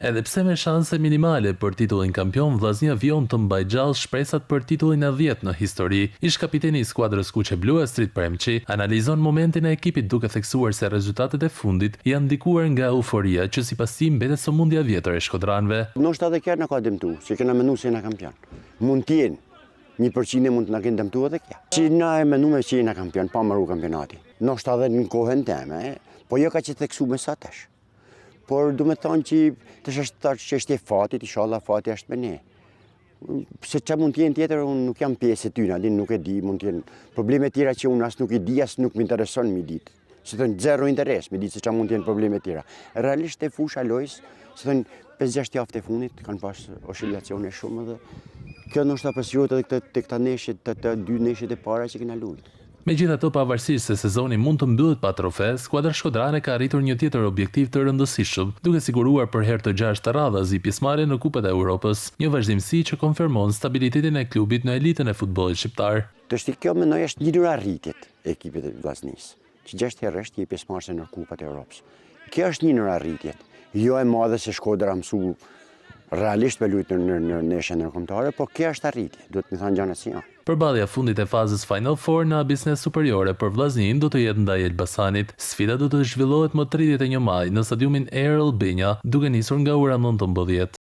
Edhe pse me shanse minimale për titullin kampion, Vllaznia vijon të mbajë gjallë shpresat për titullin e 10 në histori. Ish kapiteni i skuadrës kuqe blu Astrid Premçi analizon momentin e ekipit duke theksuar se rezultatet e fundit janë ndikuar nga euforia që sipas tij mbetet sëmundja vjetër e shkodranëve. Ndoshta edhe kjo na ka dëmtuar, se kena menduar se jena kampion. Mund të jenë 1% mund të na kenë dëmtuar edhe kjo. Si na e menduam se jena kampion, pa marrë kampionati. Ndoshta edhe në kohën time, po jo ka që theksu me sa tash. Por du me thonë që të është e fatit, inshallah fati është me ne. Se që mund t'jenë tjetër, unë nuk jam pjesë e tyna, nuk e di, mund t'jenë probleme tjera që unë asë nuk i di, asë nuk më intereson mi ditë. Se thënë, zero interes mi ditë se që mund t'jenë probleme tjera. Realisht e fusha lojës, se thënë, 5-6 javë të fundit, kanë pas oscilacione shumë dhe kjo nështë ta përsirot edhe të këta neshet, të 2 neshet e para që kena lujtë. Megjithatë, pavarësisht se sezoni mund të mbyllet pa trofe, skuadra shkodrane ka arritur një tjetër objektiv të rëndësishëm, duke siguruar për herë të 6 radhës i pjesëmarrje në Kupën e Europës, një vazhdimsi që konfirmon stabilitetin e klubit në elitën e futbollit shqiptar. Të shti kjo mendoj është një ndër arritjet e ekipit të Vllaznisë, që 6 herë është një pjesëmarrëse në Kupat e Europës. Kjo është një ndër arritjet, jo e madhe se Shkodra mësu realisht me luajtur në neshën ndërkombëtare, por kjo është arritje, duhet të thënë gjana si janë. Përballja fundit e fazës Final Four në abisne superiore për Vllaznin do të jetë ndaj Elbasanit. Sfida do të zhvillohet më 31 maj në stadiumin Air Albania, duke nisur nga ora 19.